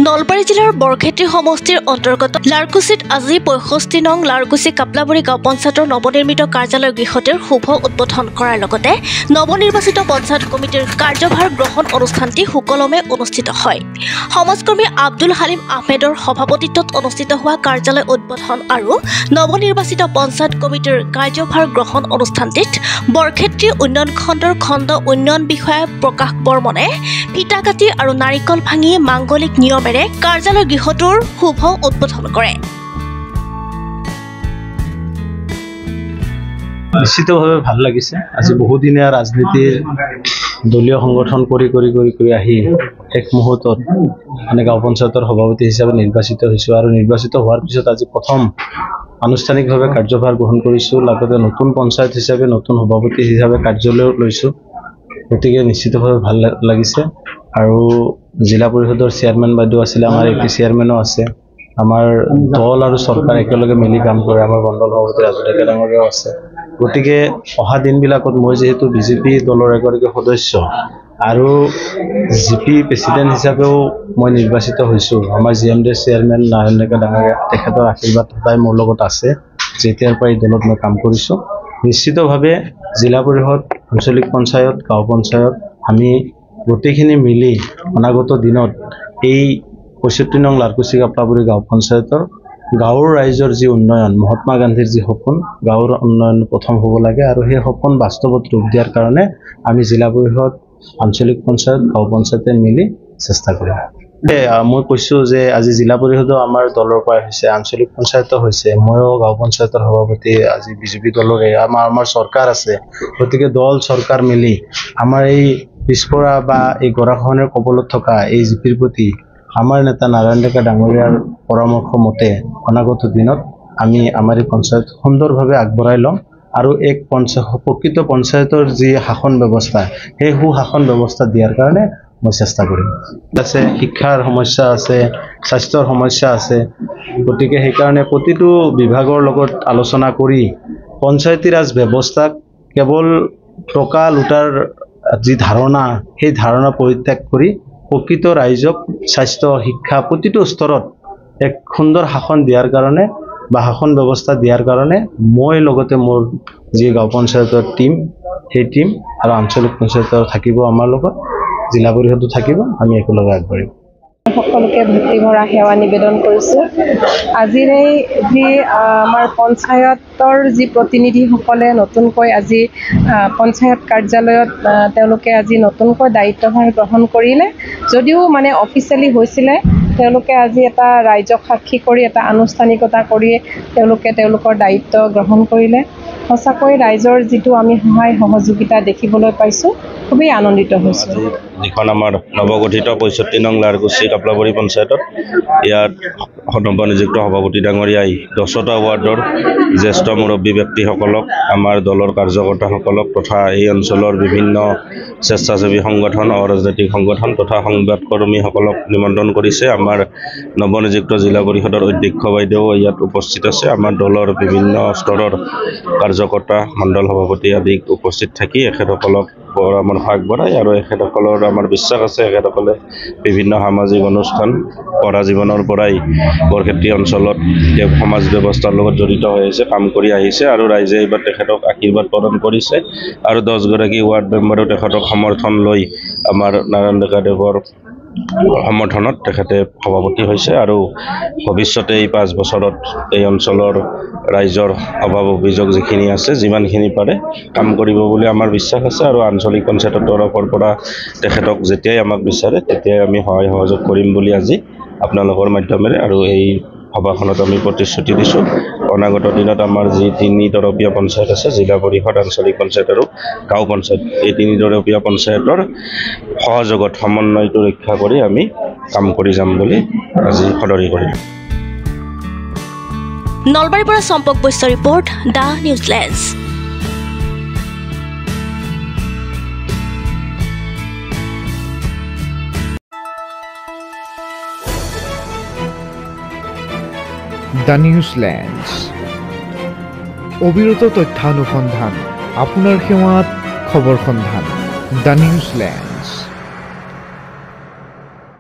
নলবাৰী জিলাৰ বৰক্ষেত্ৰী সমষ্টিৰ অন্তৰ্গত লাৰকুছিত আজি ৬৫ নং লাৰকুছি কাপলাবৰী গাঁও পঞ্চায়তৰ নৱনিৰ্মিত কাৰ্যালয় গৃহটিৰ শুভ উদ্বোধন কৰাৰ লগতে নৱনিৰ্বাচিত পঞ্চায়ত কমিটিৰ কাৰ্যভাৰ গ্ৰহণ অনুষ্ঠানটি সুকলমে অনুষ্ঠিত হয়। সমাজকৰ্মী আব্দুল হালিম আহমেদৰ সভাপতিত্বত অনুষ্ঠিত হোৱা কাৰ্যালয় উদ্বোধন আৰু নৱনিৰ্বাচিত পঞ্চায়ত কমিটিৰ কাৰ্যভাৰ গ্ৰহণ অনুষ্ঠানটিত বৰক্ষেত্ৰী উন্নয়ন খণ্ডৰ খণ্ড উন্নয়ন বিষয়া প্ৰকাশ বৰ্মনে ফিটা কাটি আৰু নাৰিকল ভাঙি মাংগলিক নিয়মেৰে কাৰ্যালয় গৃহটোৰ শুভ উদ্বোধন কৰে। নিশ্চিতভাৱে ভাল লাগিছে। আজি বহুদিনীয়া ৰাজনীতিৰ দলীয় সংগঠন কৰি আহি এক মুহূৰ্তত মানে গাঁও পঞ্চায়তৰ সভাপতি হিচাপে নিৰ্বাচিত হৈছোঁ আৰু নিৰ্বাচিত হোৱাৰ পিছত আজি প্ৰথম আনুষ্ঠানিকভাৱে কাৰ্যভাৰ গ্ৰহণ কৰিছোঁ। লগতে নতুন পঞ্চায়ত হিচাপে নতুন সভাপতি হিচাপে কাৰ্যালয় লৈছোঁ। গতিকে নিশ্চিতভাৱে ভাল লাগিছে। আৰু জিলা পৰিষদৰ চেয়াৰমেন বাইদেউ আছিলে, আমাৰ এপি চেয়াৰমেনো আছে, আমাৰ দল আৰু চৰকাৰ একেলগে মিলি কাম কৰে, আমাৰ মণ্ডল সভাপতি ৰাজু ডেকা ডাঙৰীয়াও আছে। গতিকে অহা দিনবিলাকত মই যিহেতু বিজেপি দলৰ এগৰাকী সদস্য আৰু জিপি প্ৰেচিডেণ্ট হিচাপেও মই নিৰ্বাচিত হৈছোঁ, আমাৰ GMDৰ চেয়াৰমেন নাৰায়ণ ডেকা ডাঙৰীয়া তেখেতৰ আশীৰ্বাদ সদায় মোৰ লগত আছে। যেতিয়াৰ পৰা এই দলত মই কাম কৰিছোঁ, নিশ্চিতভাৱে জিলা পৰিষদ, আঞ্চলিক পঞ্চায়ত, গাঁও পঞ্চায়ত আমি গোটেইখিনি মিলি অনাগত দিনত এই ৬৫ নং লাৰকুছি কাপলাবৰী গাঁও পঞ্চায়তৰ গাঁৱৰ ৰাইজৰ যি উন্নয়ন, মহাত্মা গান্ধীৰ যি সপোন, গাঁৱৰ উন্নয়ন প্ৰথম হ'ব লাগে আৰু সেই সপোন বাস্তৱত ৰূপ দিয়াৰ কাৰণে আমি জিলা পৰিষদ, আঞ্চলিক পঞ্চায়ত, গাঁও পঞ্চায়তে মিলি চেষ্টা কৰিম। মই কৈছোঁ যে আজি জিলা পৰিষদো আমাৰ দলৰ পৰা হৈছে, আঞ্চলিক পঞ্চায়তো হৈছে, ময়ো গাঁও পঞ্চায়তৰ সভাপতি আজি বিজেপি দলৰে, আমাৰ চৰকাৰ আছে। গতিকে দল চৰকাৰ মিলি আমাৰ এই পিছপৰা বা এই গৰাখহনীয়াৰ কবলত থকা এই জিপিৰ প্ৰতি আমাৰ নেতা নাৰায়ণ ডেকা ডাঙৰীয়াৰ পৰামৰ্শ মতে অনাগত দিনত আমি আমাৰ এই পঞ্চায়ত সুন্দৰভাৱে আগবঢ়াই ল'ম আৰু এক প্ৰকৃত পঞ্চায়তৰ যি শাসন ব্যৱস্থা, সেই সুশাসন ব্যৱস্থা দিয়াৰ কাৰণে মই চেষ্টা কৰিম। আছে শিক্ষাৰ সমস্যা আছে, স্বাস্থ্যৰ সমস্যা আছে। গতিকে সেইকাৰণে প্ৰতিটো বিভাগৰ লগত আলোচনা কৰি পঞ্চায়তী ৰাজ ব্যৱস্থাক কেৱল টকা লুটাৰ যি ধাৰণা, সেই ধাৰণা পৰিত্যাগ কৰি প্ৰকৃত ৰাইজক স্বাস্থ্য, শিক্ষা প্ৰতিটো স্তৰত এক সুন্দৰ শাসন দিয়াৰ কাৰণে বা শাসন ব্যৱস্থা দিয়াৰ কাৰণে মই লগতে মোৰ যি গাঁও পঞ্চায়তৰ টীম, সেই টীম আৰু আঞ্চলিক পঞ্চায়তৰ থাকিব আমাৰ লগত, জিলা পৰিষদো থাকিব, আমি একেলগে আগবাঢ়িম। সকলোকে ভক্তি ভৰা সেৱা নিবেদন কৰিছোঁ। আজিৰ এই যি আমাৰ পঞ্চায়তৰ যি প্ৰতিনিধিসকলে নতুনকৈ আজি পঞ্চায়ত কাৰ্যালয়ত তেওঁলোকে আজি নতুনকৈ দায়িত্বভাৰ গ্ৰহণ কৰিলে, যদিও মানে অফিচিয়েলি হৈছিলে, তেওঁলোকে আজি এটা ৰাইজক সাক্ষী কৰি এটা আনুষ্ঠানিকতা কৰি তেওঁলোকে তেওঁলোকৰ দায়িত্ব গ্ৰহণ কৰিলে। সঁচাকৈ ৰাইজৰ যিটো আমি সহায় সহযোগিতা দেখিবলৈ পাইছোঁ, খুবেই আনন্দিত হৈছোঁ। যিখন আমাৰ নৱগঠিত ৬৫ নং লাৰকুছি কাপলাবৰী পঞ্চায়তত ইয়াত নৱনিযুক্ত সভাপতি ডাঙৰীয়াই ১০টা ৱাৰ্ডৰ জ্যেষ্ঠ মুৰব্বী ব্যক্তিসকলক, আমাৰ দলৰ কাৰ্যকৰ্তাসকলক তথা এই অঞ্চলৰ বিভিন্ন স্বেচ্ছাসেৱী সংগঠন, অৰাজনৈতিক সংগঠন তথা সংবাদকৰ্মীসকলক নিমন্ত্ৰণ কৰিছে। আমাৰ নৱনিযুক্ত জিলা পৰিষদৰ অধ্যক্ষ বাইদেউ ইয়াত উপস্থিত আছে। আমাৰ দলৰ বিভিন্ন স্তৰৰ কাৰ্যকৰ্তা, মণ্ডল সভাপতি আদি উপস্থিত থাকি এখেতসকলক পৰামৰ্শ আগবঢ়ায় আৰু এখেতসকলৰ আমাৰ বিশ্বাস আছে এখেতসকলে বিভিন্ন সামাজিক অনুষ্ঠান পঢ়া জীৱনৰ পৰাই বৰক্ষেত্ৰী অঞ্চলত সমাজ ব্যৱস্থাৰ লগত জড়িত হৈ আহিছে, কাম কৰি আহিছে আৰু ৰাইজে এইবাৰ তেখেতক আশীৰ্বাদ প্ৰদান কৰিছে আৰু 10গৰাকী ৱাৰ্ড মেম্বাৰো তেখেতক সমৰ্থন লৈ আমাৰ নাৰায়ণ ডেকা দেৱৰ সমৰ্থনত তেখেতে সভাপতি হৈছে আৰু ভৱিষ্যতে এই 5 বছৰত এই অঞ্চলৰ ৰাইজৰ অভাৱ অভিযোগ যিখিনি আছে, যিমানখিনি পাৰে কাম কৰিব বুলি আমাৰ বিশ্বাস আছে আৰু আঞ্চলিক পঞ্চায়তৰ তৰফৰ পৰা তেখেতক যেতিয়াই আমাক বিচাৰে তেতিয়াই আমি সহায় সহযোগ কৰিম বুলি আজি আপোনালোকৰ মাধ্যমেৰে আৰু এই সভাখনত আমি প্ৰতিশ্ৰুতি দিছোঁ। অনাগত দিনত আমাৰ যি 3 তৰপীয়া পঞ্চায়ত আছে, জিলা পৰিষদ, আঞ্চলিক পঞ্চায়ত আৰু গাঁও পঞ্চায়ত, এই 3 তৰপীয়া পঞ্চায়তৰ সহযোগত সমন্বয়টো ৰক্ষা কৰি আমি কাম কৰি যাম বুলি আজি সদৰি কৰিম। নলবাৰীৰ পৰা Champak Baishya report, the Newsland. The Newsland, অবিৰত তথ্যানুসন্ধান, আপোনাৰ সেৱাত খবৰ সন্ধান। দ্য নিউজলেণ্ড।